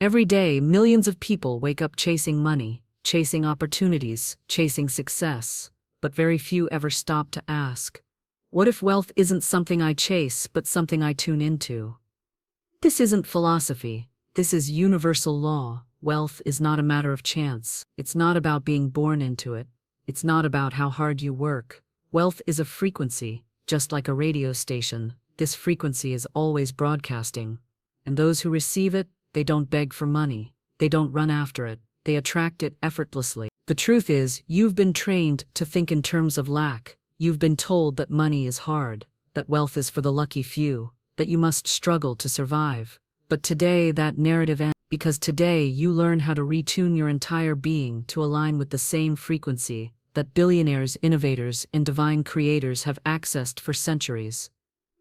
Every day, millions of people wake up chasing money, chasing opportunities, chasing success, but very few ever stop to ask, what if wealth isn't something I chase, but something I tune into? This isn't philosophy. This is universal law. Wealth is not a matter of chance. It's not about being born into it. It's not about how hard you work. Wealth is a frequency, just like a radio station. This frequency is always broadcasting. And those who receive it, they don't beg for money. They don't run after it. They attract it effortlessly. The truth is, you've been trained to think in terms of lack. You've been told that money is hard, that wealth is for the lucky few, that you must struggle to survive. But today that narrative ends, because today you learn how to retune your entire being to align with the same frequency that billionaires, innovators, and divine creators have accessed for centuries.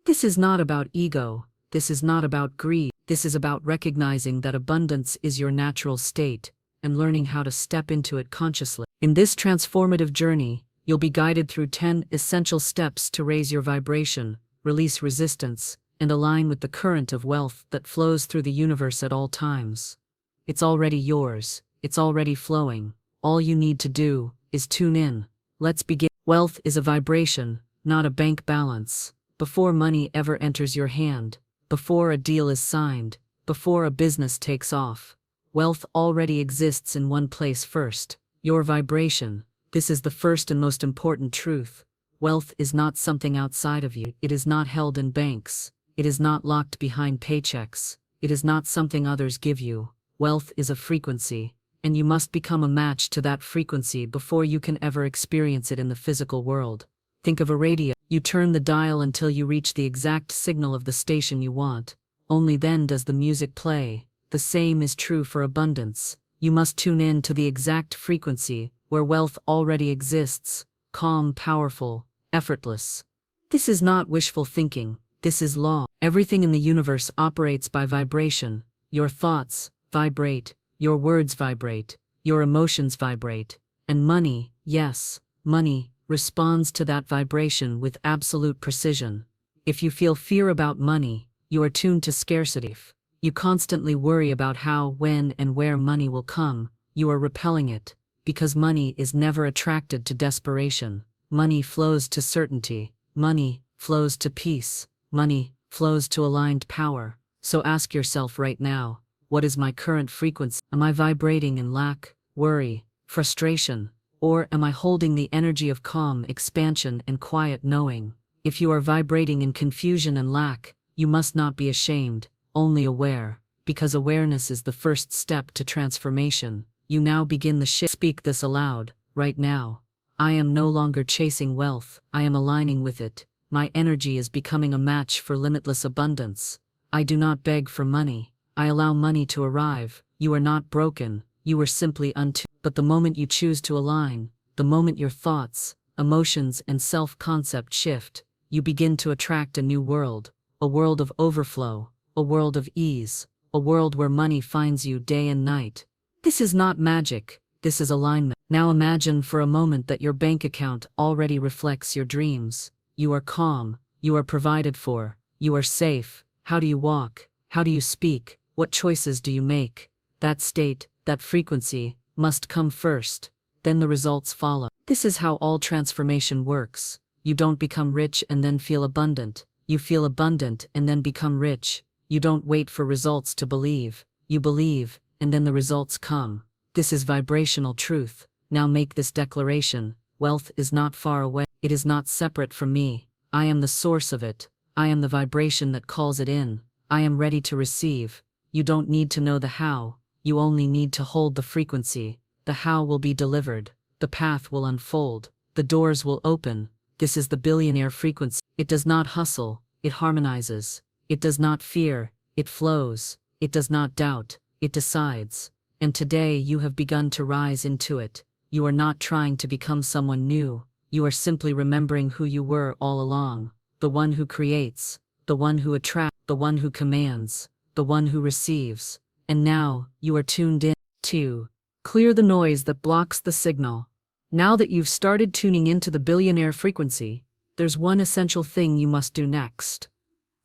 This is not about ego. This is not about greed. This is about recognizing that abundance is your natural state and learning how to step into it consciously. In this transformative journey, you'll be guided through 10 essential steps to raise your vibration, release resistance, and align with the current of wealth that flows through the universe at all times. It's already yours. It's already flowing. All you need to do is tune in. Let's begin. Wealth is a vibration, not a bank balance. Before money ever enters your hand, before a deal is signed, before a business takes off, wealth already exists in one place first, your vibration. This is the first and most important truth. Wealth is not something outside of you. It is not held in banks. It is not locked behind paychecks. It is not something others give you. Wealth is a frequency, and you must become a match to that frequency before you can ever experience it in the physical world. Think of a radio. You turn the dial until you reach the exact signal of the station you want. Only then does the music play. The same is true for abundance. You must tune in to the exact frequency where wealth already exists, calm, powerful, effortless. This is not wishful thinking. This is law. Everything in the universe operates by vibration. Your thoughts vibrate, your words vibrate, your emotions vibrate, and money, yes, money, responds to that vibration with absolute precision. If you feel fear about money, you are tuned to scarcity. You constantly worry about how, when, and where money will come. You are repelling it, because money is never attracted to desperation. Money flows to certainty. Money flows to peace. Money flows to aligned power. So ask yourself right now, what is my current frequency? Am I vibrating in lack, worry, frustration? Or am I holding the energy of calm, expansion, and quiet knowing? If you are vibrating in confusion and lack, you must not be ashamed, only aware, because awareness is the first step to transformation. You now begin the shift. Speak this aloud, right now. I am no longer chasing wealth. I am aligning with it. My energy is becoming a match for limitless abundance. I do not beg for money. I allow money to arrive. You are not broken. You are simply untuned. But the moment you choose to align, the moment your thoughts, emotions, and self-concept shift, you begin to attract a new world, a world of overflow, a world of ease, a world where money finds you day and night. This is not magic, this is alignment. Now imagine for a moment that your bank account already reflects your dreams. You are calm, you are provided for, you are safe. How do you walk? How do you speak? What choices do you make? That state, that frequency, must come first, then the results follow. This is how all transformation works. You don't become rich and then feel abundant. You feel abundant and then become rich. You don't wait for results to believe. You believe, and then the results come. This is vibrational truth. Now make this declaration. Wealth is not far away. It is not separate from me. I am the source of it. I am the vibration that calls it in. I am ready to receive. You don't need to know the how. You only need to hold the frequency. The how will be delivered. The path will unfold. The doors will open. This is the billionaire frequency. It does not hustle. It harmonizes. It does not fear. It flows. It does not doubt. It decides. And today you have begun to rise into it. You are not trying to become someone new. You are simply remembering who you were all along. The one who creates. The one who attracts. The one who commands. The one who receives. And now, you are tuned in. 2. Clear the noise that blocks the signal. Now that you've started tuning into the billionaire frequency, there's one essential thing you must do next.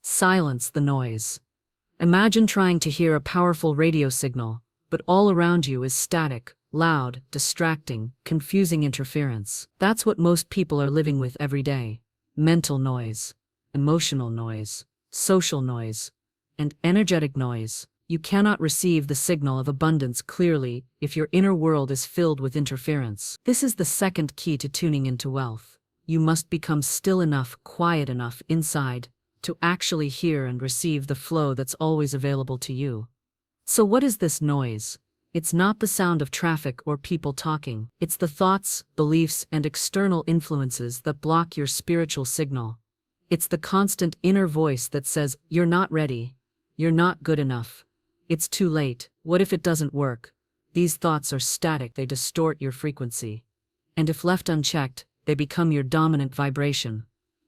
Silence the noise. Imagine trying to hear a powerful radio signal, but all around you is static, loud, distracting, confusing interference. That's what most people are living with every day. Mental noise, emotional noise, social noise, and energetic noise. You cannot receive the signal of abundance clearly if your inner world is filled with interference. This is the second key to tuning into wealth. You must become still enough, quiet enough inside to actually hear and receive the flow that's always available to you. So what is this noise? It's not the sound of traffic or people talking. It's the thoughts, beliefs, and external influences that block your spiritual signal. It's the constant inner voice that says, "You're not ready. You're not good enough. It's too late. What if it doesn't work?" These thoughts are static, they distort your frequency. And if left unchecked, they become your dominant vibration.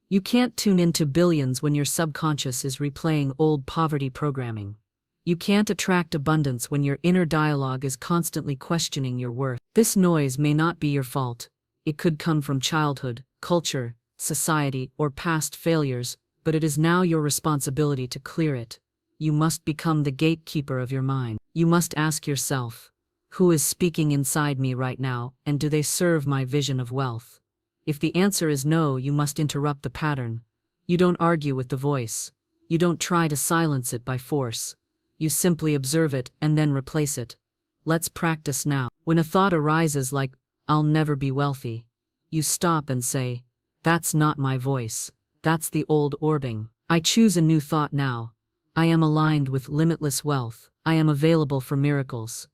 You can't tune into billions when your subconscious is replaying old poverty programming. You can't attract abundance when your inner dialogue is constantly questioning your worth. This noise may not be your fault. It could come from childhood, culture, society, or past failures, but it is now your responsibility to clear it. You must become the gatekeeper of your mind. You must ask yourself, who is speaking inside me right now, and do they serve my vision of wealth? If the answer is no, you must interrupt the pattern. You don't argue with the voice. You don't try to silence it by force. You simply observe it and then replace it. Let's practice now. When a thought arises like, "I'll never be wealthy," you stop and say, "That's not my voice. That's the old orbing. I choose a new thought now. I am aligned with limitless wealth. I am available for miracles."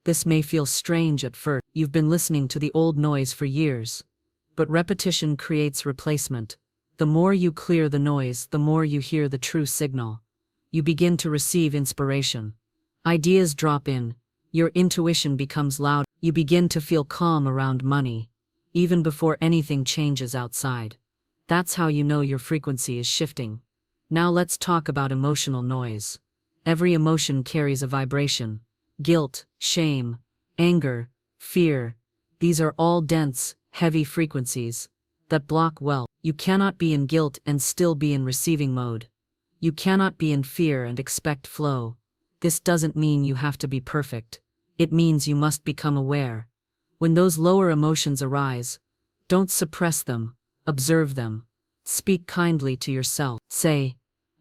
This may feel strange at first. You've been listening to the old noise for years. But repetition creates replacement. The more you clear the noise, the more you hear the true signal. You begin to receive inspiration. Ideas drop in. Your intuition becomes loud. You begin to feel calm around money, even before anything changes outside. That's how you know your frequency is shifting. Now let's talk about emotional noise. Every emotion carries a vibration. Guilt, shame, anger, fear. These are all dense, heavy frequencies that block wealth. You cannot be in guilt and still be in receiving mode. You cannot be in fear and expect flow. This doesn't mean you have to be perfect. It means you must become aware. When those lower emotions arise, don't suppress them, observe them. Speak kindly to yourself. Say,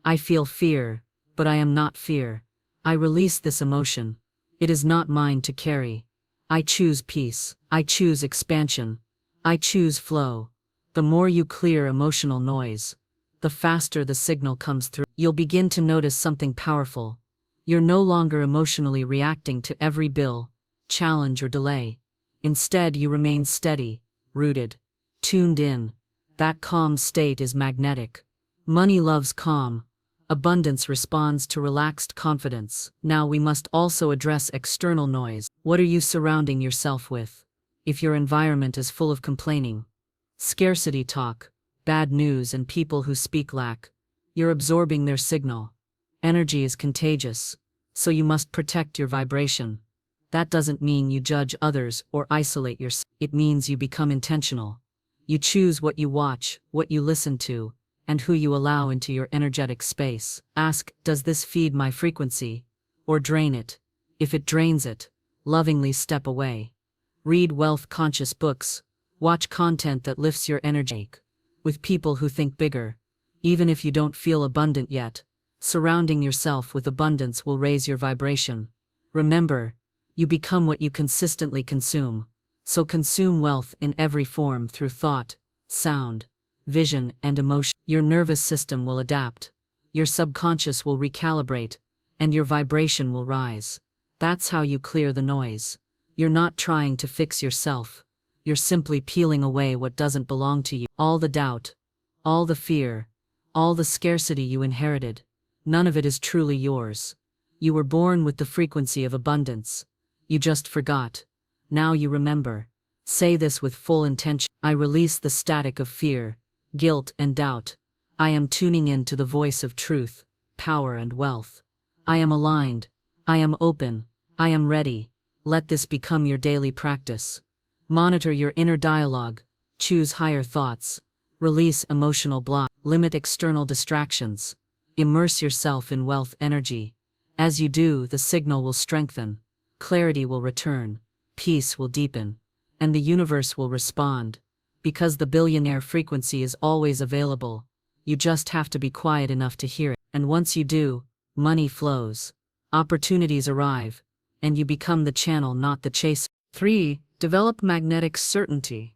"I feel fear, but I am not fear. I release this emotion. It is not mine to carry. I choose peace. I choose expansion. I choose flow." The more you clear emotional noise, the faster the signal comes through. You'll begin to notice something powerful. You're no longer emotionally reacting to every bill, challenge, or delay. Instead, you remain steady, rooted, tuned in. That calm state is magnetic. Money loves calm. Abundance responds to relaxed confidence. Now we must also address external noise. What are you surrounding yourself with? If your environment is full of complaining, scarcity talk, bad news, and people who speak lack, you're absorbing their signal. Energy is contagious, so you must protect your vibration. That doesn't mean you judge others or isolate yourself. It means you become intentional. You choose what you watch, what you listen to, and who you allow into your energetic space. Ask, does this feed my frequency, or drain it? If it drains it, lovingly step away. Read wealth-conscious books. Watch content that lifts your energy. With people who think bigger. Even if you don't feel abundant yet, surrounding yourself with abundance will raise your vibration. Remember, you become what you consistently consume. So consume wealth in every form through thought, sound, vision, and emotion. Your nervous system will adapt. Your subconscious will recalibrate, and your vibration will rise. That's how you clear the noise. You're not trying to fix yourself. You're simply peeling away what doesn't belong to you. All the doubt, all the fear, all the scarcity you inherited, none of it is truly yours. You were born with the frequency of abundance. You just forgot. Now you remember. Say this with full intention. I release the static of fear, guilt, and doubt. I am tuning in to the voice of truth, power, and wealth. I am aligned. I am open. I am ready. Let this become your daily practice. Monitor your inner dialogue. Choose higher thoughts. Release emotional block. Limit external distractions. Immerse yourself in wealth energy. As you do, the signal will strengthen, clarity will return, peace will deepen, and the universe will respond. Because the billionaire frequency is always available, you just have to be quiet enough to hear it. And once you do, money flows, opportunities arrive, and you become the channel, not the chaser. 3. Develop magnetic certainty.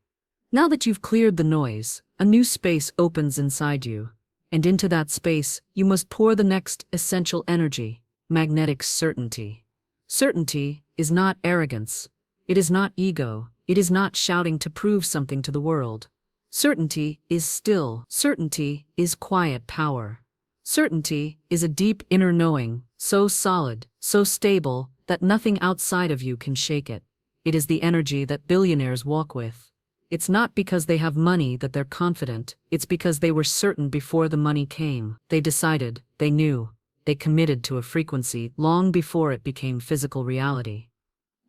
Now that you've cleared the noise, a new space opens inside you. And into that space, you must pour the next essential energy, magnetic certainty. Certainty is not arrogance. It is not ego. It is not shouting to prove something to the world. Certainty is still. Certainty is quiet power. Certainty is a deep inner knowing, so solid, so stable, that nothing outside of you can shake it. It is the energy that billionaires walk with. It's not because they have money that they're confident, it's because they were certain before the money came. They decided, they knew, they committed to a frequency long before it became physical reality.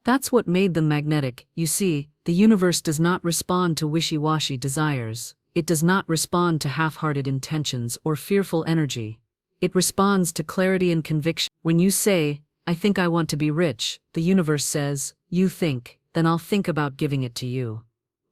That's what made them magnetic. You see, the universe does not respond to wishy-washy desires. It does not respond to half-hearted intentions or fearful energy. It responds to clarity and conviction. When you say, I think I want to be rich, the universe says, you think, then I'll think about giving it to you.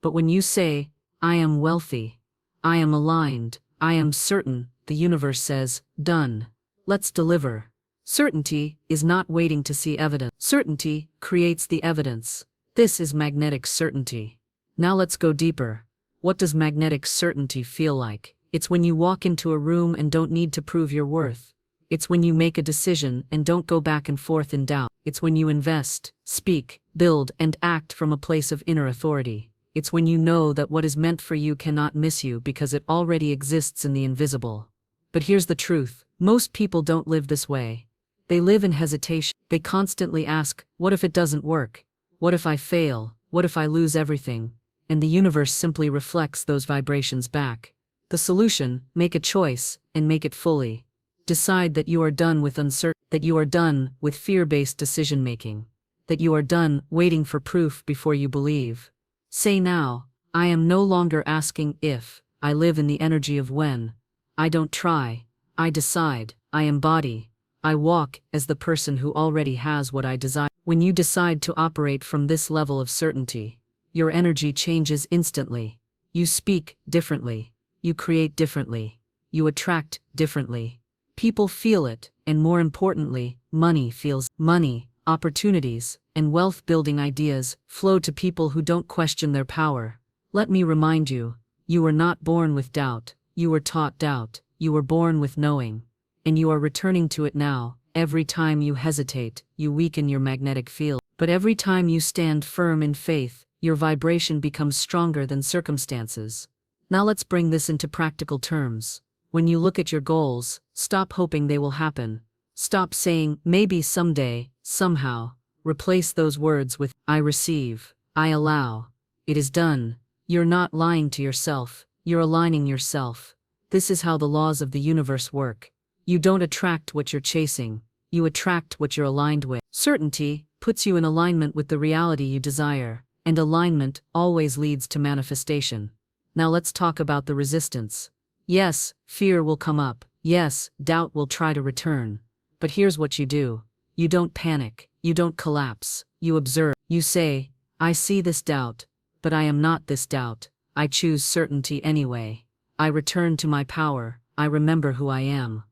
But when you say, I am wealthy, I am aligned, I am certain, the universe says, done. Let's deliver. Certainty is not waiting to see evidence. Certainty creates the evidence. This is magnetic certainty. Now let's go deeper. What does magnetic certainty feel like? It's when you walk into a room and don't need to prove your worth. It's when you make a decision and don't go back and forth in doubt. It's when you invest, speak, build, and act from a place of inner authority. It's when you know that what is meant for you cannot miss you because it already exists in the invisible. But here's the truth. Most people don't live this way. They live in hesitation. They constantly ask, what if it doesn't work? What if I fail? What if I lose everything? And the universe simply reflects those vibrations back. The solution: make a choice, and make it fully. Decide that you are done with uncertainty, that you are done with fear-based decision-making, that you are done waiting for proof before you believe. Say now, I am no longer asking if. I live in the energy of when. I don't try. I decide. I embody. I walk as the person who already has what I desire. When you decide to operate from this level of certainty, your energy changes instantly. You speak differently. You create differently. You attract differently. People feel it, and more importantly, money feels. Money, opportunities, and wealth-building ideas flow to people who don't question their power. Let me remind you, you were not born with doubt. You were taught doubt. You were born with knowing. And you are returning to it now. Every time you hesitate, you weaken your magnetic field. But every time you stand firm in faith, your vibration becomes stronger than circumstances. Now let's bring this into practical terms. When you look at your goals, stop hoping they will happen. Stop saying, maybe someday, somehow. Replace those words with, I receive, I allow. It is done. You're not lying to yourself, you're aligning yourself. This is how the laws of the universe work. You don't attract what you're chasing, you attract what you're aligned with. Certainty puts you in alignment with the reality you desire, and alignment always leads to manifestation. Now let's talk about the resistance. Yes, fear will come up. Yes, doubt will try to return. But here's what you do. You don't panic. You don't collapse. You observe. You say, I see this doubt, but I am not this doubt. I choose certainty anyway. I return to my power. I remember who I am.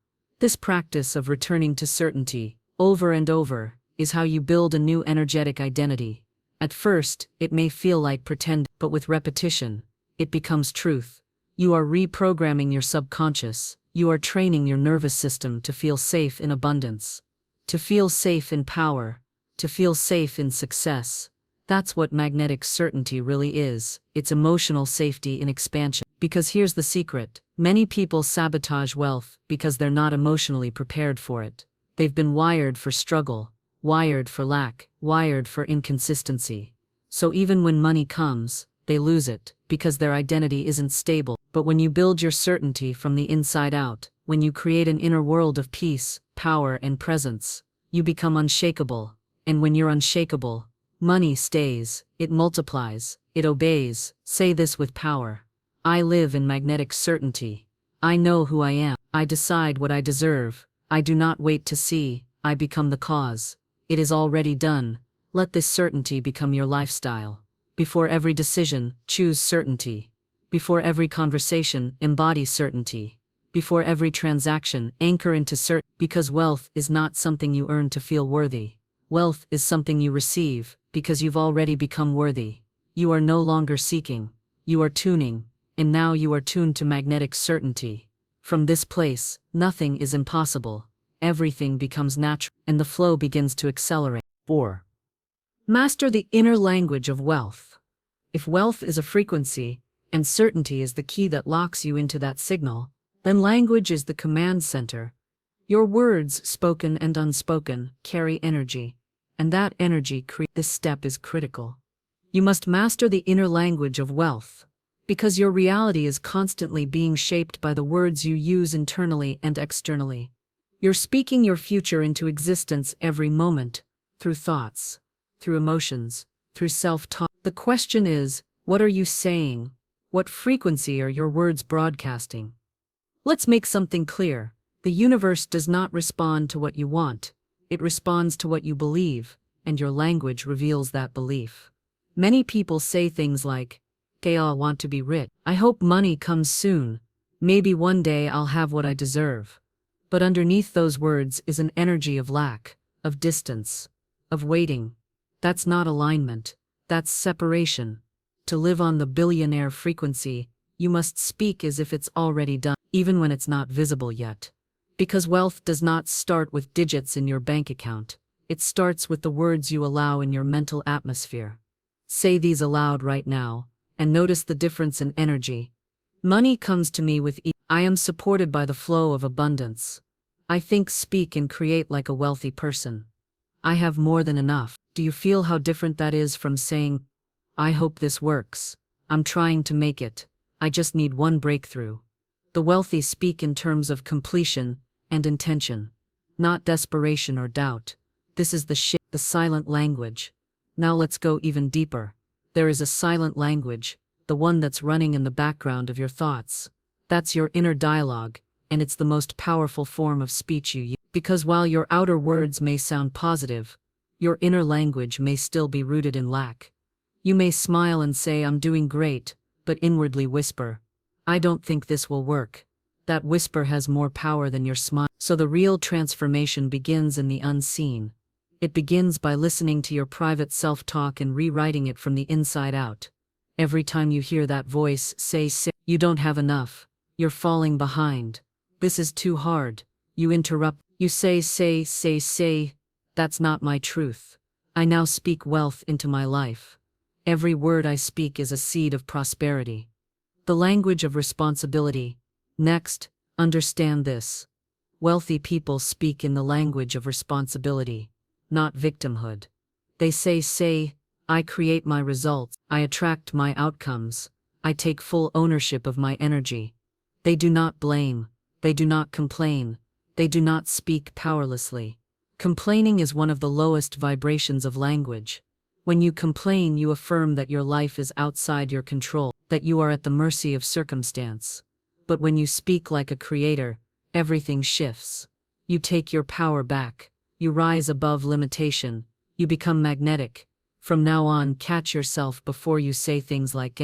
This practice of returning to certainty, over and over, is how you build a new energetic identity. At first, it may feel like pretend, but with repetition, it becomes truth. You are reprogramming your subconscious. You are training your nervous system to feel safe in abundance, to feel safe in power, to feel safe in success. That's what magnetic certainty really is. It's emotional safety in expansion. Because here's the secret. Many people sabotage wealth because they're not emotionally prepared for it. They've been wired for struggle, wired for lack, wired for inconsistency. So even when money comes, they lose it because their identity isn't stable. But when you build your certainty from the inside out, when you create an inner world of peace, power, and presence, you become unshakable. And when you're unshakable, money stays, it multiplies, it obeys. Say this with power. I live in magnetic certainty. I know who I am. I decide what I deserve. I do not wait to see. I become the cause. It is already done. Let this certainty become your lifestyle. Before every decision, choose certainty. Before every conversation, embody certainty. Before every transaction, anchor into certainty. Because wealth is not something you earn to feel worthy. Wealth is something you receive, because you've already become worthy. You are no longer seeking. You are tuning, and now you are tuned to magnetic certainty. From this place, nothing is impossible. Everything becomes natural, and the flow begins to accelerate. 4. Master the inner language of wealth. If wealth is a frequency, and certainty is the key that locks you into that signal, then language is the command center. Your words, spoken and unspoken, carry energy, and that energy this step is critical. You must master the inner language of wealth, because your reality is constantly being shaped by the words you use internally and externally. You're speaking your future into existence every moment, through thoughts, through emotions, through self-talk. The question is, what are you saying? What frequency are your words broadcasting? Let's make something clear. The universe does not respond to what you want. It responds to what you believe, and your language reveals that belief. Many people say things like, "Okay, I want to be rich. I hope money comes soon. Maybe one day I'll have what I deserve." But underneath those words is an energy of lack, of distance, of waiting. That's not alignment. That's separation. To live on the billionaire frequency, you must speak as if it's already done, even when it's not visible yet. Because wealth does not start with digits in your bank account. It starts with the words you allow in your mental atmosphere. Say these aloud right now, and notice the difference in energy. Money comes to me with ease. I am supported by the flow of abundance. I think, speak, and create like a wealthy person. I have more than enough. Do you feel how different that is from saying, "I hope this works. I'm trying to make it. I just need one breakthrough"? The wealthy speak in terms of completion and intention, not desperation or doubt. This is the silent language. Now let's go even deeper. There is a silent language, the one that's running in the background of your thoughts. That's your inner dialogue, and it's the most powerful form of speech you use. Because while your outer words may sound positive, your inner language may still be rooted in lack. You may smile and say, "I'm doing great," but inwardly whisper, "I don't think this will work." That whisper has more power than your smile. So the real transformation begins in the unseen. It begins by listening to your private self-talk and rewriting it from the inside out. Every time you hear that voice say, "You don't have enough. You're falling behind. This is too hard." You interrupt. You say, "That's not my truth. I now speak wealth into my life. Every word I speak is a seed of prosperity." The language of responsibility. Next, understand this. Wealthy people speak in the language of responsibility, not victimhood. They say, "I create my results. I attract my outcomes. I take full ownership of my energy." They do not blame. They do not complain. They do not speak powerlessly. Complaining is one of the lowest vibrations of language. When you complain, you affirm that your life is outside your control, that you are at the mercy of circumstance. But when you speak like a creator, everything shifts. You take your power back. You rise above limitation. You become magnetic. From now on, catch yourself before you say things like,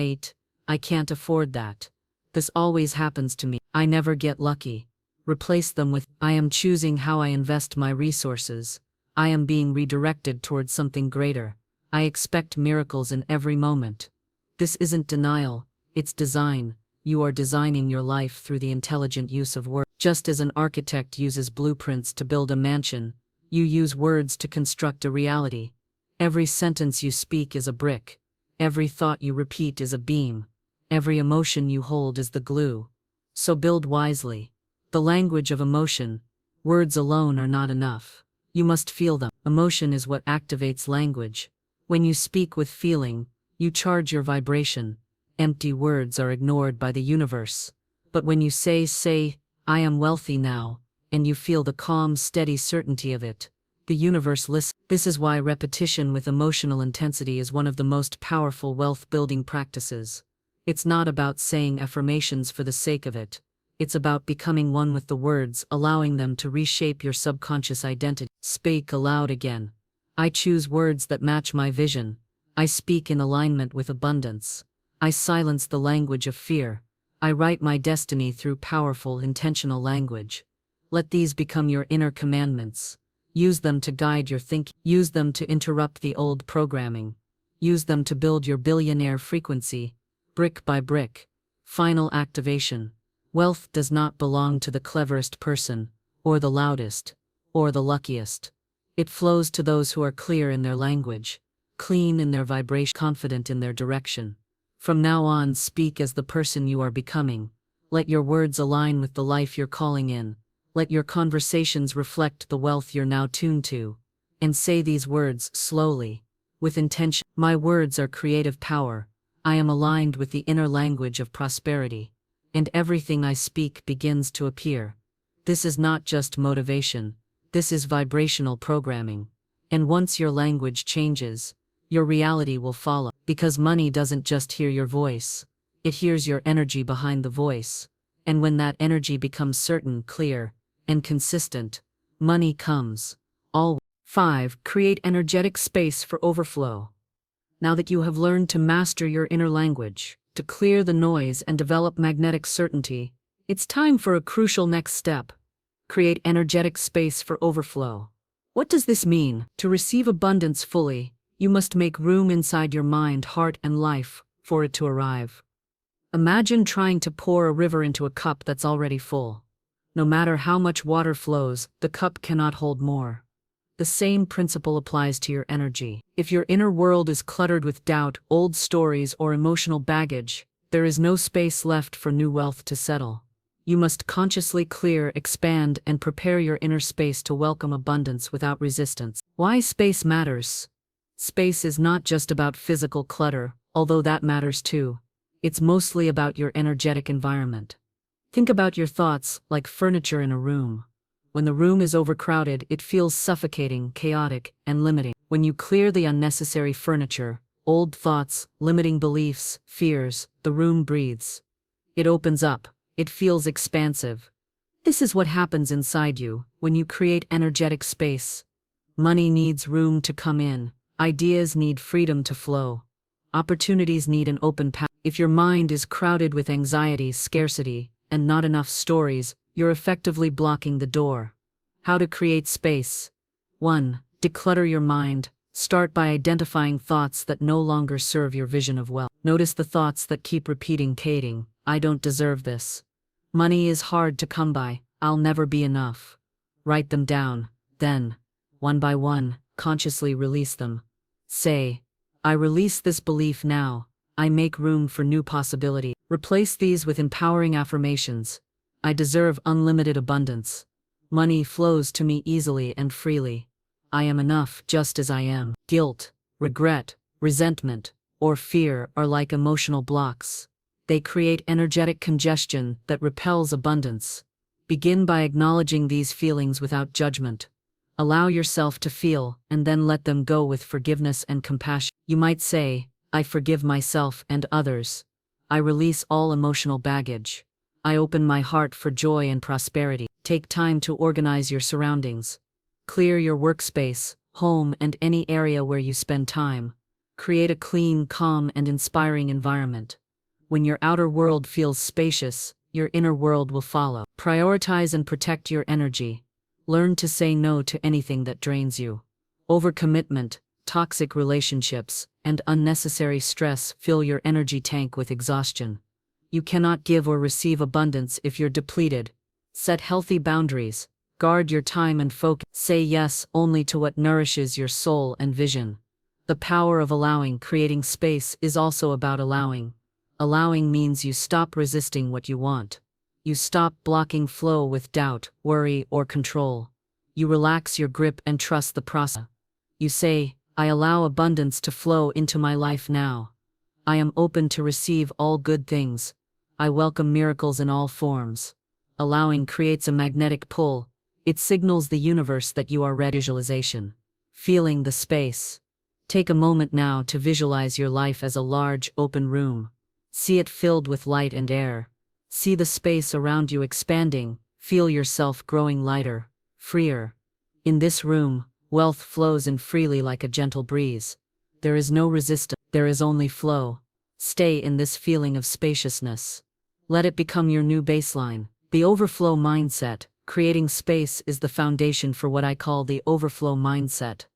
"I can't afford that. This always happens to me. I never get lucky." Replace them with, "I am choosing how I invest my resources. I am being redirected towards something greater. I expect miracles in every moment." This isn't denial, it's design. You are designing your life through the intelligent use of words. Just as an architect uses blueprints to build a mansion, you use words to construct a reality. Every sentence you speak is a brick. Every thought you repeat is a beam. Every emotion you hold is the glue. So build wisely. The language of emotion. Words alone are not enough. You must feel them. Emotion is what activates language. When you speak with feeling, you charge your vibration. Empty words are ignored by the universe. But when you say, "I am wealthy now," and you feel the calm, steady certainty of it, the universe listens. This is why repetition with emotional intensity is one of the most powerful wealth-building practices. It's not about saying affirmations for the sake of it. It's about becoming one with the words, allowing them to reshape your subconscious identity. Speak aloud again. I choose words that match my vision. I speak in alignment with abundance. I silence the language of fear. I write my destiny through powerful, intentional language. Let these become your inner commandments. Use them to guide your thinking. Use them to interrupt the old programming. Use them to build your billionaire frequency, brick by brick. Final activation. Wealth does not belong to the cleverest person, or the loudest, or the luckiest. It flows to those who are clear in their language, clean in their vibration, confident in their direction. From now on, speak as the person you are becoming. Let your words align with the life you're calling in. Let your conversations reflect the wealth you're now tuned to. And say these words slowly, with intention. My words are creative power. I am aligned with the inner language of prosperity. And everything I speak begins to appear. This is not just motivation. This is vibrational programming. And once your language changes, your reality will follow. Because money doesn't just hear your voice. It hears your energy behind the voice. And when that energy becomes certain, clear, and consistent, money comes. All 5. Create energetic space for overflow. Now that you have learned to master your inner language, to clear the noise and develop magnetic certainty, it's time for a crucial next step. Create energetic space for overflow. What does this mean? To receive abundance fully, you must make room inside your mind, heart, and life for it to arrive. Imagine trying to pour a river into a cup that's already full. No matter how much water flows, the cup cannot hold more. The same principle applies to your energy. If your inner world is cluttered with doubt, old stories, or emotional baggage, there is no space left for new wealth to settle. You must consciously clear, expand, and prepare your inner space to welcome abundance without resistance. Why space matters? Space is not just about physical clutter, although that matters too. It's mostly about your energetic environment. Think about your thoughts like furniture in a room. When the room is overcrowded, it feels suffocating, chaotic, and limiting. When you clear the unnecessary furniture, old thoughts, limiting beliefs, fears, the room breathes. It opens up. It feels expansive. This is what happens inside you when you create energetic space. Money needs room to come in. Ideas need freedom to flow. Opportunities need an open path. If your mind is crowded with anxiety, scarcity, and not enough stories, you're effectively blocking the door. How to create space. 1. Declutter your mind. Start by identifying thoughts that no longer serve your vision of wealth. Notice the thoughts that keep repeating, I don't deserve this. Money is hard to come by. I'll never be enough. Write them down. Then, one by one, consciously release them. Say, I release this belief now. I make room for new possibility. Replace these with empowering affirmations. I deserve unlimited abundance. Money flows to me easily and freely. I am enough just as I am. Guilt, regret, resentment, or fear are like emotional blocks. They create energetic congestion that repels abundance. Begin by acknowledging these feelings without judgment. Allow yourself to feel, and then let them go with forgiveness and compassion. You might say, I forgive myself and others. I release all emotional baggage. I open my heart for joy and prosperity. Take time to organize your surroundings. Clear your workspace, home, and any area where you spend time. Create a clean, calm, and inspiring environment. When your outer world feels spacious, your inner world will follow. Prioritize and protect your energy. Learn to say no to anything that drains you. Overcommitment, toxic relationships, and unnecessary stress fill your energy tank with exhaustion. You cannot give or receive abundance if you're depleted. Set healthy boundaries. Guard your time and focus. Say yes only to what nourishes your soul and vision. The power of allowing. Creating space is also about allowing. Allowing means you stop resisting what you want. You stop blocking flow with doubt, worry, or control. You relax your grip and trust the process. You say, I allow abundance to flow into my life now. I am open to receive all good things. I welcome miracles in all forms. Allowing creates a magnetic pull. It signals the universe that you are ready. Visualization. Feeling the space. Take a moment now to visualize your life as a large, open room. See it filled with light and air. See the space around you expanding, feel yourself growing lighter, freer. In this room, wealth flows in freely like a gentle breeze. There is no resistance, there is only flow. Stay in this feeling of spaciousness. Let it become your new baseline. The overflow mindset. Creating space is the foundation for what I call the overflow mindset.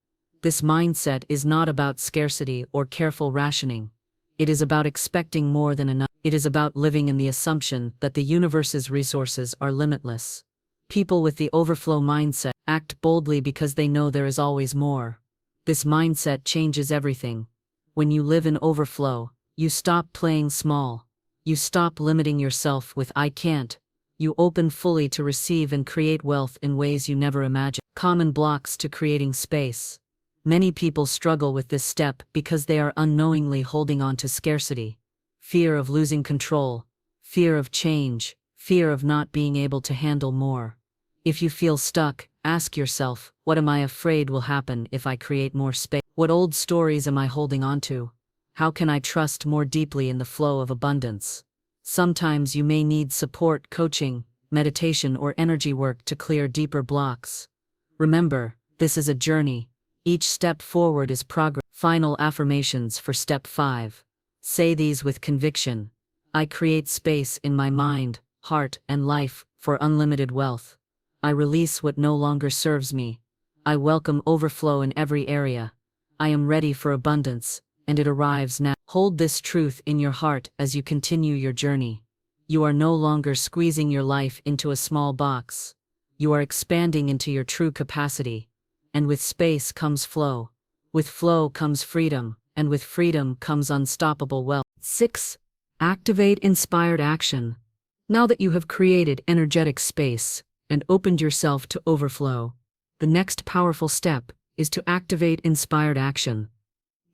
This mindset is not about scarcity or careful rationing. It is about expecting more than enough. It is about living in the assumption that the universe's resources are limitless. People with the overflow mindset act boldly because they know there is always more. This mindset changes everything. When you live in overflow, you stop playing small. You stop limiting yourself with "I can't." You open fully to receive and create wealth in ways you never imagined. Common blocks to creating space. Many people struggle with this step because they are unknowingly holding on to scarcity. Fear of losing control, fear of change, fear of not being able to handle more. If you feel stuck, ask yourself, what am I afraid will happen if I create more space? What old stories am I holding on to? How can I trust more deeply in the flow of abundance? Sometimes you may need support, coaching, meditation, or energy work to clear deeper blocks. Remember, this is a journey. Each step forward is progress. Final affirmations for step 5. Say these with conviction. I create space in my mind, heart, and life for unlimited wealth. I release what no longer serves me. I welcome overflow in every area. I am ready for abundance, and it arrives now. Hold this truth in your heart as you continue your journey. You are no longer squeezing your life into a small box. You are expanding into your true capacity. And with space comes flow. With flow comes freedom, and with freedom comes unstoppable wealth. 6. Activate inspired action. Now that you have created energetic space and opened yourself to overflow, the next powerful step is to activate inspired action.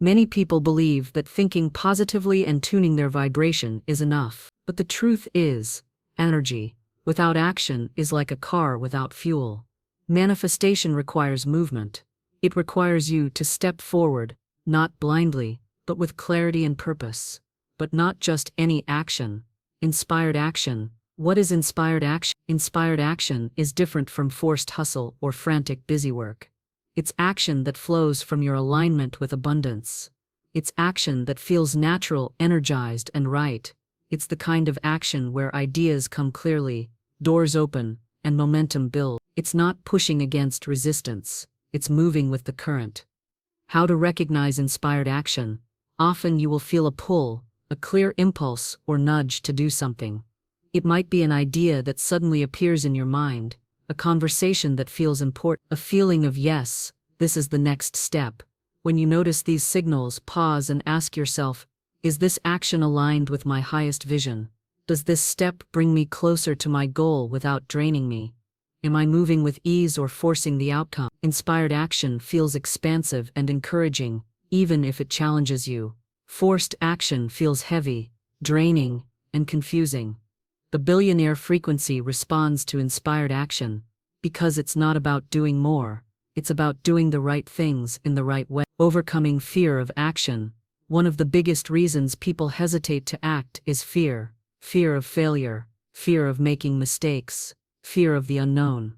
Many people believe that thinking positively and tuning their vibration is enough. But the truth is, energy without action is like a car without fuel. Manifestation requires movement. It requires you to step forward, not blindly, but with clarity and purpose. But not just any action. Inspired action. What is inspired action? Inspired action is different from forced hustle or frantic busywork. It's action that flows from your alignment with abundance. It's action that feels natural, energized, and right. It's the kind of action where ideas come clearly, doors open, and momentum build. It's not pushing against resistance. It's moving with the current. How to recognize inspired action? Often you will feel a pull, a clear impulse or nudge to do something. It might be an idea that suddenly appears in your mind, a conversation that feels important, a feeling of yes, this is the next step. When you notice these signals, pause and ask yourself, is this action aligned with my highest vision? Does this step bring me closer to my goal without draining me? Am I moving with ease or forcing the outcome? Inspired action feels expansive and encouraging, even if it challenges you. Forced action feels heavy, draining, and confusing. The billionaire frequency responds to inspired action because it's not about doing more, it's about doing the right things in the right way. Overcoming fear of action. One of the biggest reasons people hesitate to act is fear. Fear of failure, fear of making mistakes, fear of the unknown.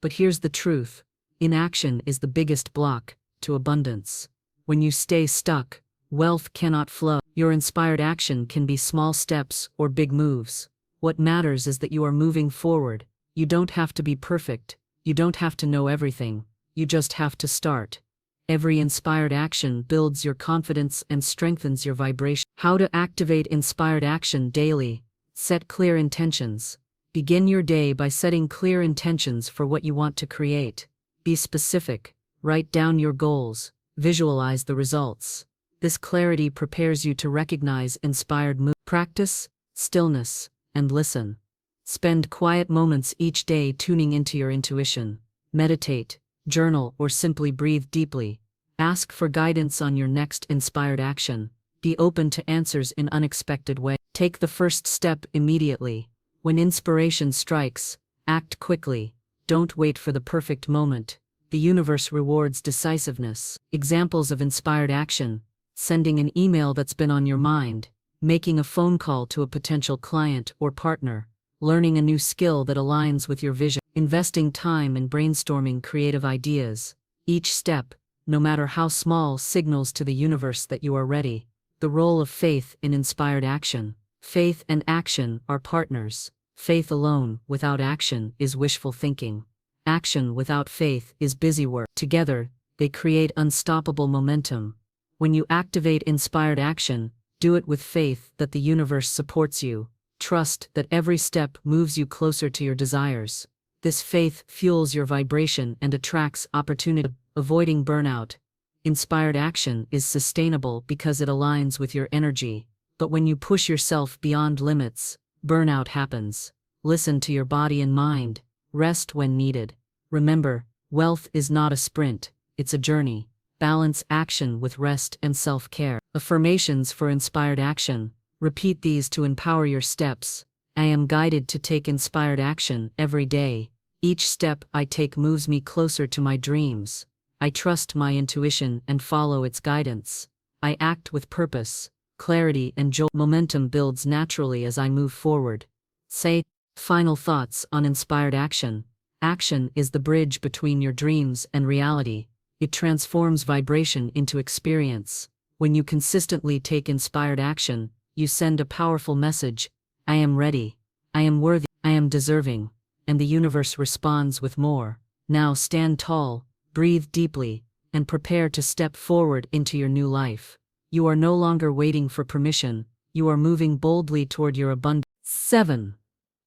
But here's the truth. Inaction is the biggest block to abundance. When you stay stuck, wealth cannot flow. Your inspired action can be small steps or big moves. What matters is that you are moving forward. You don't have to be perfect. You don't have to know everything. You just have to start. Every inspired action builds your confidence and strengthens your vibration. How to activate inspired action daily. Set clear intentions. Begin your day by setting clear intentions for what you want to create. Be specific. Write down your goals. Visualize the results. This clarity prepares you to recognize inspired moves. Practice stillness and listen. Spend quiet moments each day tuning into your intuition. Meditate, journal, or simply breathe deeply. Ask for guidance on your next inspired action. Be open to answers in unexpected ways. Take the first step immediately. When inspiration strikes, act quickly. Don't wait for the perfect moment. The universe rewards decisiveness. Examples of inspired action. Sending an email that's been on your mind. making a phone call to a potential client or partner, learning a new skill that aligns with your vision, investing time in brainstorming creative ideas. Each step, no matter how small, signals to the universe that you are ready. The role of faith in inspired action. Faith and action are partners. Faith alone, without action, is wishful thinking. Action without faith is busy work. Together, they create unstoppable momentum. When you activate inspired action, do it with faith that the universe supports you. Trust that every step moves you closer to your desires. This faith fuels your vibration and attracts opportunity. Avoiding burnout. Inspired action is sustainable because it aligns with your energy. But when you push yourself beyond limits, burnout happens. Listen to your body and mind. Rest when needed. Remember, wealth is not a sprint, it's a journey. Balance action with rest and self-care. Affirmations for inspired action. Repeat these to empower your steps. I am guided to take inspired action every day. Each step I take moves me closer to my dreams. I trust my intuition and follow its guidance. I act with purpose, clarity, and joy. Momentum builds naturally as I move forward. Say, final thoughts on inspired action. Action is the bridge between your dreams and reality. It transforms vibration into experience. When you consistently take inspired action, you send a powerful message. I am ready. I am worthy. I am deserving. And the universe responds with more. Now stand tall, breathe deeply, and prepare to step forward into your new life. You are no longer waiting for permission. You are moving boldly toward your abundance. 7.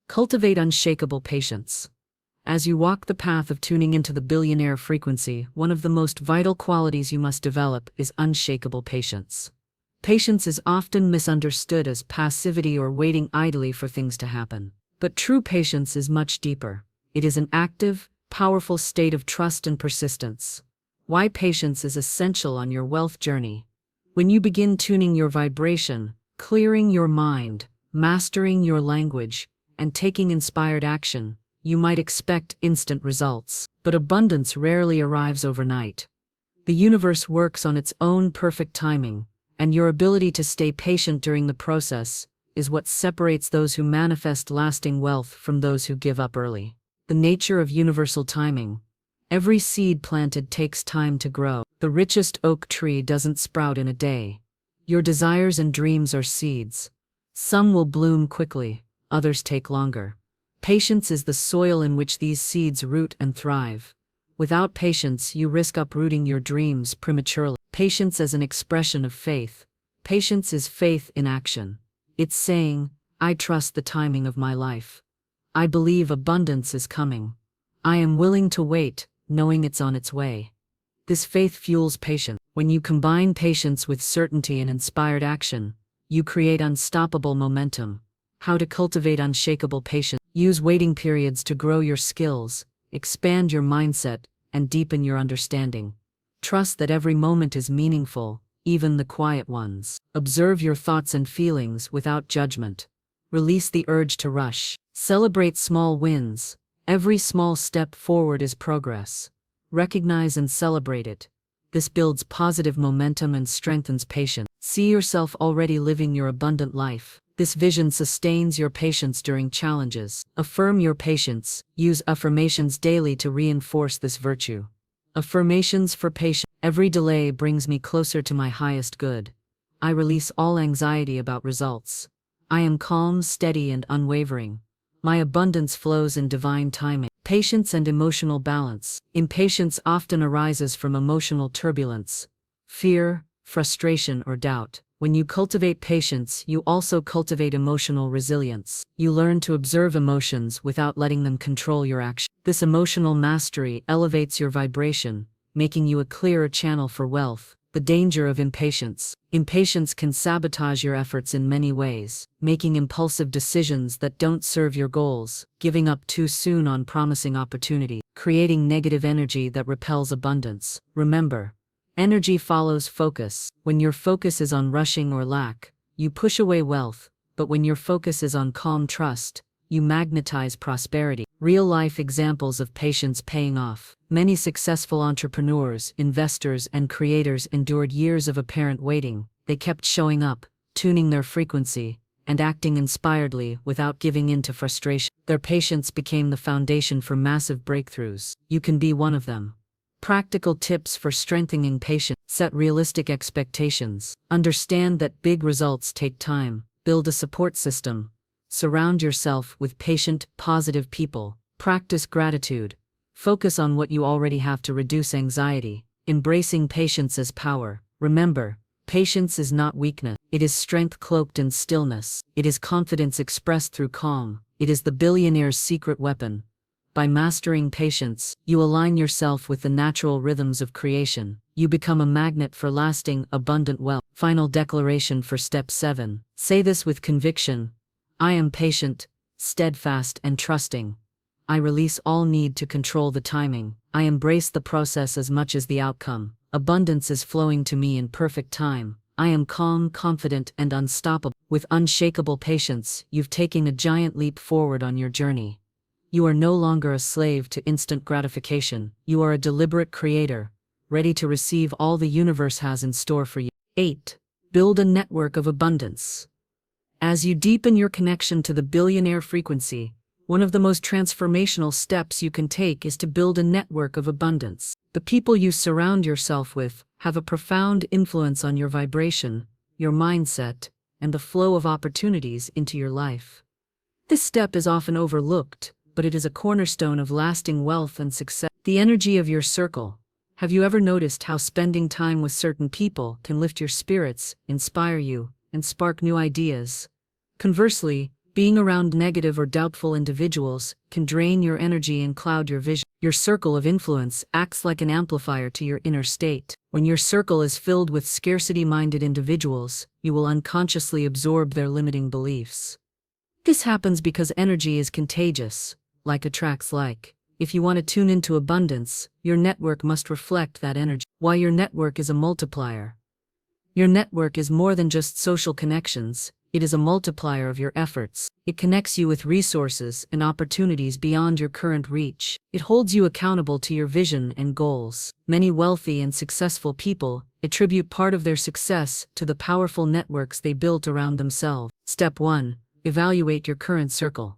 Cultivate unshakable patience. As you walk the path of tuning into the billionaire frequency, one of the most vital qualities you must develop is unshakable patience. Patience is often misunderstood as passivity or waiting idly for things to happen. But true patience is much deeper. It is an active, powerful state of trust and persistence. Why patience is essential on your wealth journey. When you begin tuning your vibration, clearing your mind, mastering your language, and taking inspired action, you might expect instant results. But abundance rarely arrives overnight. The universe works on its own perfect timing, and your ability to stay patient during the process is what separates those who manifest lasting wealth from those who give up early. The nature of universal timing. Every seed planted takes time to grow. The richest oak tree doesn't sprout in a day. Your desires and dreams are seeds. Some will bloom quickly, others take longer. Patience is the soil in which these seeds root and thrive. Without patience, you risk uprooting your dreams prematurely. Patience as an expression of faith. Patience is faith in action. It's saying, I trust the timing of my life. I believe abundance is coming. I am willing to wait, knowing it's on its way. This faith fuels patience. When you combine patience with certainty and inspired action, you create unstoppable momentum. How to cultivate unshakable patience. Use waiting periods to grow your skills, expand your mindset, and deepen your understanding. Trust that every moment is meaningful, even the quiet ones. Observe your thoughts and feelings without judgment. Release the urge to rush. Celebrate small wins. Every small step forward is progress. Recognize and celebrate it. This builds positive momentum and strengthens patience. See yourself already living your abundant life. This vision sustains your patience during challenges. Affirm your patience. Use affirmations daily to reinforce this virtue. Affirmations for patience. Every delay brings me closer to my highest good. I release all anxiety about results. I am calm, steady, and unwavering. My abundance flows in divine timing. Patience and emotional balance. Impatience often arises from emotional turbulence, fear, frustration, or doubt. When you cultivate patience, you also cultivate emotional resilience. You learn to observe emotions without letting them control your action. This emotional mastery elevates your vibration, making you a clearer channel for wealth. The danger of impatience. Impatience can sabotage your efforts in many ways, making impulsive decisions that don't serve your goals, giving up too soon on promising opportunity, creating negative energy that repels abundance. Remember, energy follows focus. When your focus is on rushing or lack, you push away wealth, but when your focus is on calm trust, you magnetize prosperity. Real-life examples of patience paying off. Many successful entrepreneurs, investors, and creators endured years of apparent waiting. They kept showing up, tuning their frequency, and acting inspiredly without giving in to frustration. Their patience became the foundation for massive breakthroughs. You can be one of them. Practical tips for strengthening patience. Set realistic expectations. Understand that big results take time. Build a support system. Surround yourself with patient, positive people. Practice gratitude. Focus on what you already have to reduce anxiety. Embracing patience as power. Remember, patience is not weakness. It is strength cloaked in stillness. It is confidence expressed through calm. It is the billionaire's secret weapon. By mastering patience, you align yourself with the natural rhythms of creation. You become a magnet for lasting, abundant wealth. Final declaration for Step 7. Say this with conviction. I am patient, steadfast, and trusting. I release all need to control the timing. I embrace the process as much as the outcome. Abundance is flowing to me in perfect time. I am calm, confident, and unstoppable. With unshakable patience, you've taken a giant leap forward on your journey. You are no longer a slave to instant gratification. You are a deliberate creator, ready to receive all the universe has in store for you. 8. Build a network of abundance. As you deepen your connection to the billionaire frequency, one of the most transformational steps you can take is to build a network of abundance. The people you surround yourself with have a profound influence on your vibration, your mindset, and the flow of opportunities into your life. This step is often overlooked, but it is a cornerstone of lasting wealth and success. The energy of your circle. Have you ever noticed how spending time with certain people can lift your spirits, inspire you, and spark new ideas? Conversely, being around negative or doubtful individuals can drain your energy and cloud your vision. Your circle of influence acts like an amplifier to your inner state. When your circle is filled with scarcity-minded individuals, you will unconsciously absorb their limiting beliefs. This happens because energy is contagious, like attracts like. If you want to tune into abundance, your network must reflect that energy. Why your network is a multiplier. Your network is more than just social connections. It is a multiplier of your efforts. It connects you with resources and opportunities beyond your current reach. It holds you accountable to your vision and goals. Many wealthy and successful people attribute part of their success to the powerful networks they built around themselves. Step 1. Evaluate your current circle.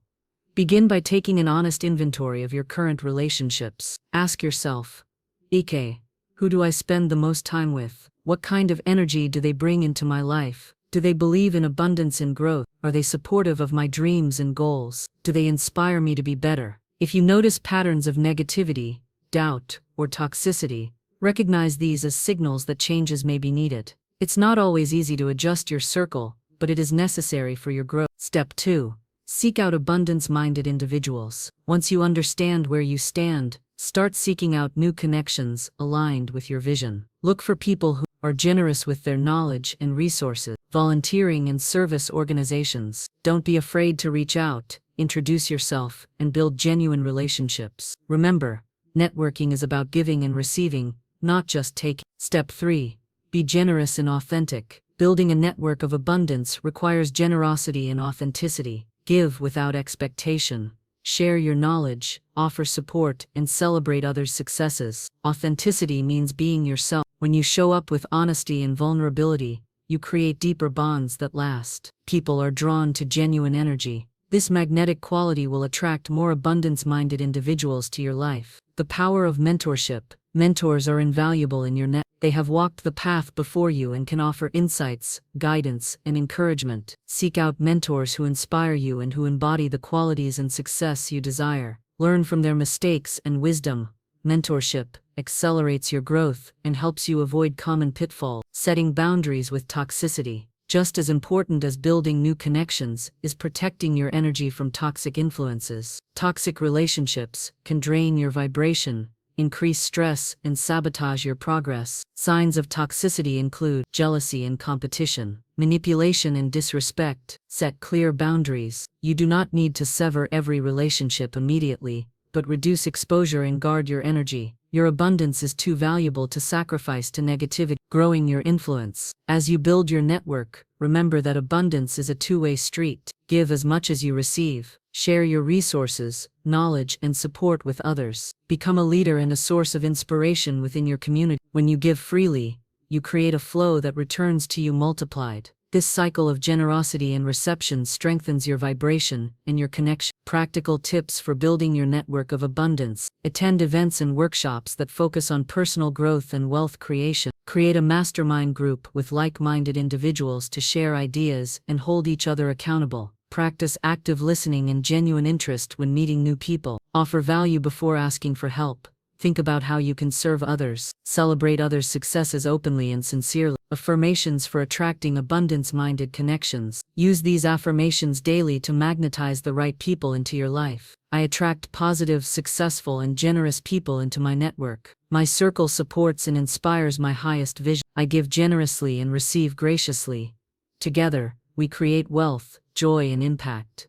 Begin by taking an honest inventory of your current relationships. Ask yourself, who do I spend the most time with? What kind of energy do they bring into my life? Do they believe in abundance and growth? Are they supportive of my dreams and goals? Do they inspire me to be better? If you notice patterns of negativity, doubt, or toxicity, recognize these as signals that changes may be needed. It's not always easy to adjust your circle, but it is necessary for your growth. Step 2. Seek out abundance-minded individuals. Once you understand where you stand, start seeking out new connections aligned with your vision. Look for people who are generous with their knowledge and resources. Volunteering and service organizations. Don't be afraid to reach out, introduce yourself, and build genuine relationships. Remember, networking is about giving and receiving, not just taking. Step 3. Be generous and authentic. Building a network of abundance requires generosity and authenticity. Give without expectation. Share your knowledge, offer support, and celebrate others' successes. Authenticity means being yourself. When you show up with honesty and vulnerability, you create deeper bonds that last. People are drawn to genuine energy. This magnetic quality will attract more abundance-minded individuals to your life. The power of mentorship. Mentors are invaluable in your net. They have walked the path before you and can offer insights, guidance, and encouragement. Seek out mentors who inspire you and who embody the qualities and success you desire. Learn from their mistakes and wisdom. Mentorship accelerates your growth and helps you avoid common pitfalls. Setting boundaries with toxicity. Just as important as building new connections is protecting your energy from toxic influences. Toxic relationships can drain your vibration, increase stress, and sabotage your progress. Signs of toxicity include jealousy and competition, manipulation and disrespect. Set clear boundaries. You do not need to sever every relationship immediately, but reduce exposure and guard your energy. Your abundance is too valuable to sacrifice to negativity. Growing your influence. As you build your network, remember that abundance is a two-way street. Give as much as you receive. Share your resources, knowledge, and support with others. Become a leader and a source of inspiration within your community. When you give freely, you create a flow that returns to you multiplied. This cycle of generosity and reception strengthens your vibration and your connection. Practical tips for building your network of abundance. Attend events and workshops that focus on personal growth and wealth creation. Create a mastermind group with like-minded individuals to share ideas and hold each other accountable. Practice active listening and genuine interest when meeting new people. Offer value before asking for help. Think about how you can serve others. Celebrate others' successes openly and sincerely. Affirmations for attracting abundance-minded connections. Use these affirmations daily to magnetize the right people into your life. I attract positive, successful, and generous people into my network. My circle supports and inspires my highest vision. I give generously and receive graciously. Together, we create wealth, joy, and impact.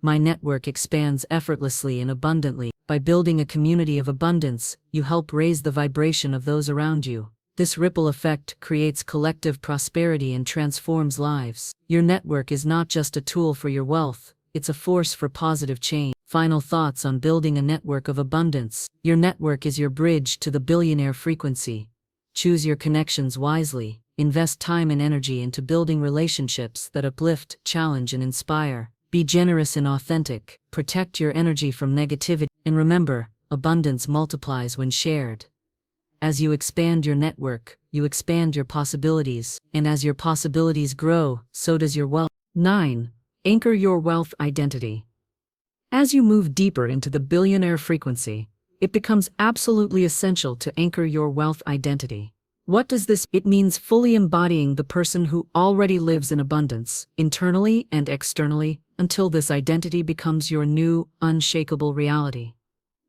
My network expands effortlessly and abundantly. By building a community of abundance, you help raise the vibration of those around you. This ripple effect creates collective prosperity and transforms lives. Your network is not just a tool for your wealth, it's a force for positive change. Final thoughts on building a network of abundance. Your network is your bridge to the billionaire frequency. Choose your connections wisely. Invest time and energy into building relationships that uplift, challenge, and inspire. Be generous and authentic. Protect your energy from negativity. And remember, abundance multiplies when shared. As you expand your network, you expand your possibilities. And as your possibilities grow, so does your wealth. 9. Anchor your wealth identity. As you move deeper into the billionaire frequency, it becomes absolutely essential to anchor your wealth identity. What does this mean? It means fully embodying the person who already lives in abundance, internally and externally, until this identity becomes your new, unshakable reality.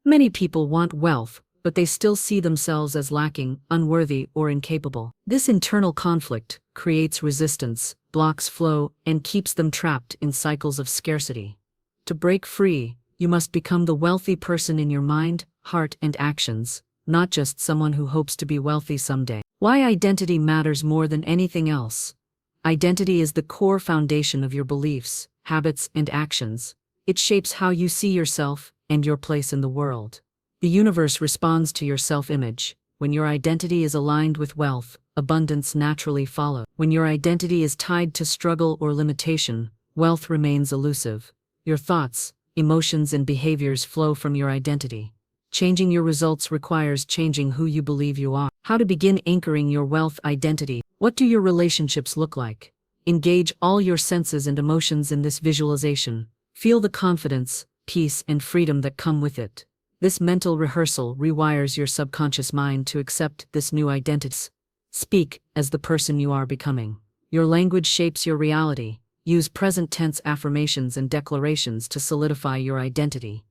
Many people want wealth, but they still see themselves as lacking, unworthy, or incapable. This internal conflict creates resistance, blocks flow, and keeps them trapped in cycles of scarcity. To break free, you must become the wealthy person in your mind, heart, and actions, not just someone who hopes to be wealthy someday. Why identity matters more than anything else. Identity is the core foundation of your beliefs, habits, and actions. It shapes how you see yourself and your place in the world. The universe responds to your self-image. When your identity is aligned with wealth, abundance naturally follows. When your identity is tied to struggle or limitation, wealth remains elusive. Your thoughts, emotions, and behaviors flow from your identity. Changing your results requires changing who you believe you are. How to begin anchoring your wealth identity. What do your relationships look like? Engage all your senses and emotions in this visualization. Feel the confidence, peace, and freedom that come with it. This mental rehearsal rewires your subconscious mind to accept this new identity. Speak as the person you are becoming. Your language shapes your reality. Use present tense affirmations and declarations to solidify your identity.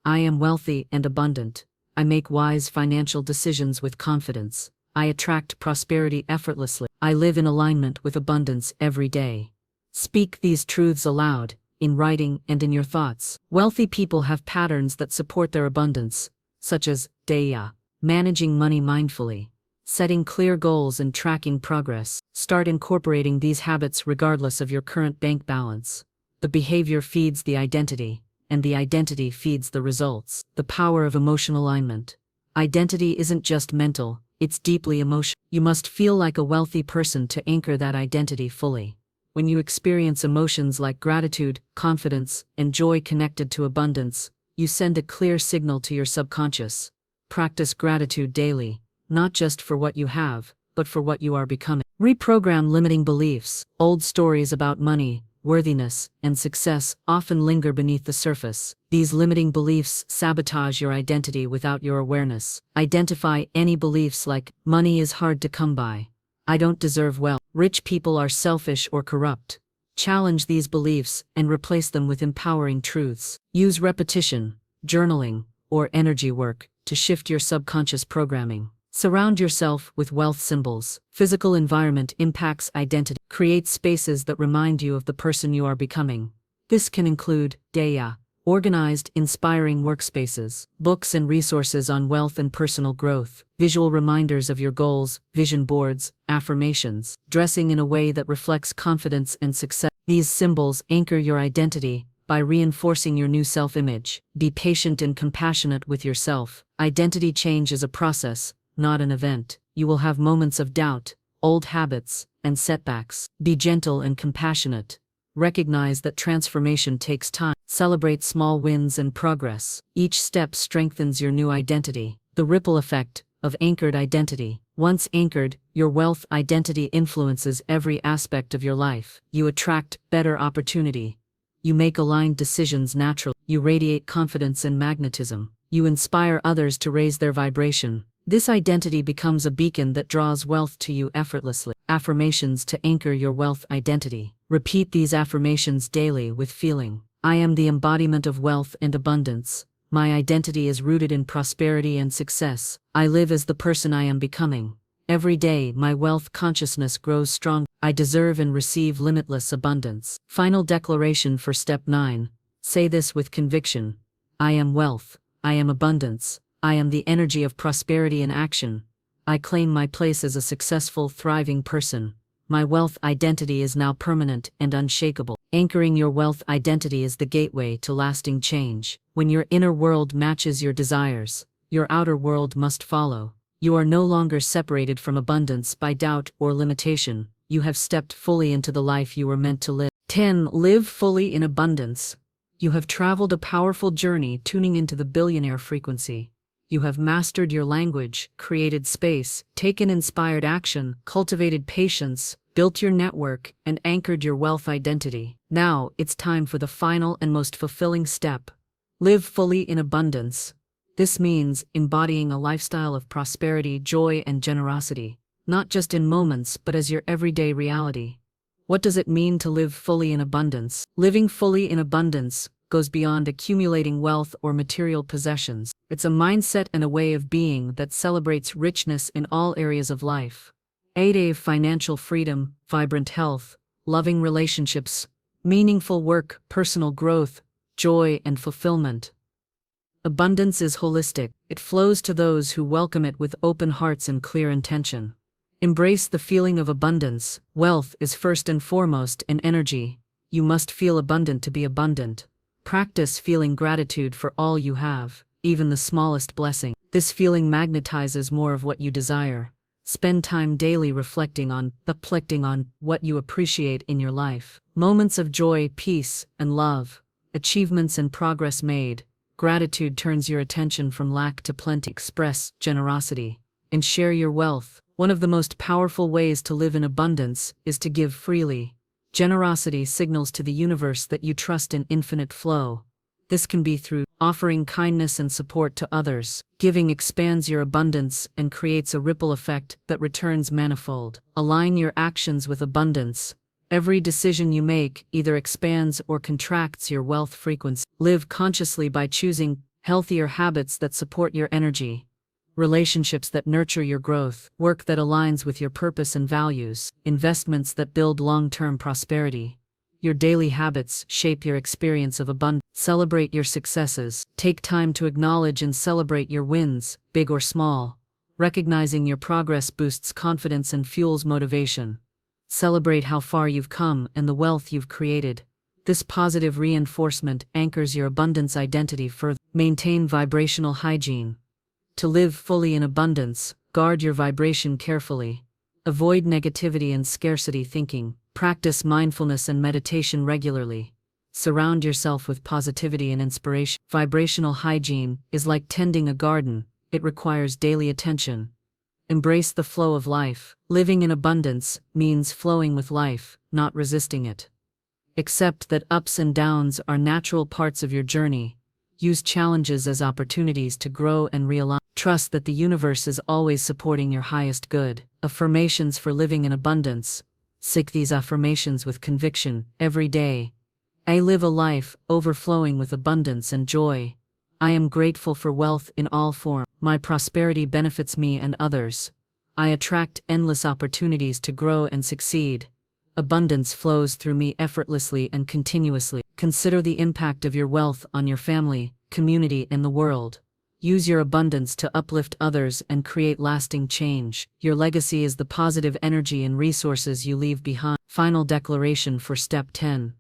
I am wealthy and abundant. I make wise financial decisions with confidence. I attract prosperity effortlessly. I live in alignment with abundance every day. Speak these truths aloud, in writing and in your thoughts. Wealthy people have patterns that support their abundance, such as Daya, managing money mindfully, setting clear goals and tracking progress. Start incorporating these habits regardless of your current bank balance. The behavior feeds the identity, and the identity feeds the results. The power of emotional alignment. Identity isn't just mental, it's deeply emotional. You must feel like a wealthy person to anchor that identity fully. When you experience emotions like gratitude, confidence, and joy connected to abundance, you send a clear signal to your subconscious. Practice gratitude daily, not just for what you have, but for what you are becoming. Reprogram limiting beliefs. Old stories about money, worthiness, and success often linger beneath the surface. These limiting beliefs sabotage your identity without your awareness. Identify any beliefs like, money is hard to come by. I don't deserve wealth. Rich people are selfish or corrupt. Challenge these beliefs and replace them with empowering truths. Use repetition, journaling, or energy work to shift your subconscious programming. Surround yourself with wealth symbols. Physical environment impacts identity. Create spaces that remind you of the person you are becoming. This can include Daya, organized, inspiring workspaces, books and resources on wealth and personal growth, visual reminders of your goals, vision boards, affirmations, dressing in a way that reflects confidence and success. These symbols anchor your identity by reinforcing your new self-image. Be patient and compassionate with yourself. Identity change is a process, not an event. You will have moments of doubt, old habits, and setbacks. Be gentle and compassionate. Recognize that transformation takes time. Celebrate small wins and progress. Each step strengthens your new identity. The ripple effect of anchored identity. Once anchored, your wealth identity influences every aspect of your life. You attract better opportunity. You make aligned decisions naturally. You radiate confidence and magnetism. You inspire others to raise their vibration. This identity becomes a beacon that draws wealth to you effortlessly. Affirmations to anchor your wealth identity. Repeat these affirmations daily with feeling. I am the embodiment of wealth and abundance. My identity is rooted in prosperity and success. I live as the person I am becoming. Every day, my wealth consciousness grows strong. I deserve and receive limitless abundance. Final declaration for step 9. Say this with conviction. I am wealth. I am abundance. I am the energy of prosperity in action. I claim my place as a successful, thriving person. My wealth identity is now permanent and unshakable. Anchoring your wealth identity is the gateway to lasting change. When your inner world matches your desires, your outer world must follow. You are no longer separated from abundance by doubt or limitation. You have stepped fully into the life you were meant to live. 10. Live fully in abundance. You have traveled a powerful journey tuning into the billionaire frequency. You have mastered your language, created space, taken inspired action, cultivated patience, built your network, and anchored your wealth identity. Now, it's time for the final and most fulfilling step. Live fully in abundance. This means embodying a lifestyle of prosperity, joy, and generosity, not just in moments but as your everyday reality. What does it mean to live fully in abundance? Living fully in abundance goes beyond accumulating wealth or material possessions. It's a mindset and a way of being that celebrates richness in all areas of life. A financial freedom, vibrant health, loving relationships, meaningful work, personal growth, joy, and fulfillment. Abundance is holistic. It flows to those who welcome it with open hearts and clear intention. Embrace the feeling of abundance. Wealth is first and foremost an energy. You must feel abundant to be abundant. Practice feeling gratitude for all you have, even the smallest blessing. This feeling magnetizes more of what you desire. Spend time daily reflecting on what you appreciate in your life. Moments of joy, peace, and love. Achievements and progress made. Gratitude turns your attention from lack to plenty. Express generosity and share your wealth. One of the most powerful ways to live in abundance is to give freely. Generosity signals to the universe that you trust in infinite flow. This can be through offering kindness and support to others. Giving expands your abundance and creates a ripple effect that returns manifold. Align your actions with abundance. Every decision you make either expands or contracts your wealth frequency. Live consciously by choosing healthier habits that support your energy, relationships that nurture your growth, work that aligns with your purpose and values, investments that build long-term prosperity. Your daily habits shape your experience of abundance. Celebrate your successes. Take time to acknowledge and celebrate your wins, big or small. Recognizing your progress boosts confidence and fuels motivation. Celebrate how far you've come and the wealth you've created. This positive reinforcement anchors your abundance identity further. Maintain vibrational hygiene. To live fully in abundance, guard your vibration carefully. Avoid negativity and scarcity thinking. Practice mindfulness and meditation regularly. Surround yourself with positivity and inspiration. Vibrational hygiene is like tending a garden. It requires daily attention. Embrace the flow of life. Living in abundance means flowing with life, not resisting it. Accept that ups and downs are natural parts of your journey. Use challenges as opportunities to grow and realign. Trust that the universe is always supporting your highest good. Affirmations for living in abundance. Seek these affirmations with conviction every day. I live a life overflowing with abundance and joy. I am grateful for wealth in all forms. My prosperity benefits me and others. I attract endless opportunities to grow and succeed. Abundance flows through me effortlessly and continuously. Consider the impact of your wealth on your family, community, and the world. Use your abundance to uplift others and create lasting change. Your legacy is the positive energy and resources you leave behind. Final declaration for step 10.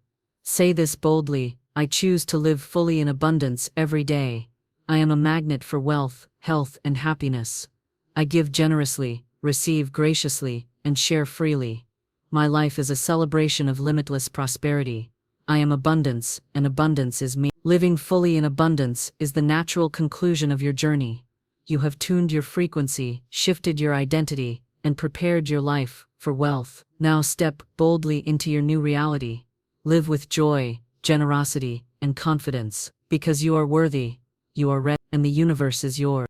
Say this boldly: I choose to live fully in abundance every day. I am a magnet for wealth, health, and happiness. I give generously, receive graciously, and share freely. My life is a celebration of limitless prosperity. I am abundance, and abundance is me. Living fully in abundance is the natural conclusion of your journey. You have tuned your frequency, shifted your identity, and prepared your life for wealth. Now step boldly into your new reality. Live with joy, generosity, and confidence, because you are worthy, you are ready, and the universe is yours.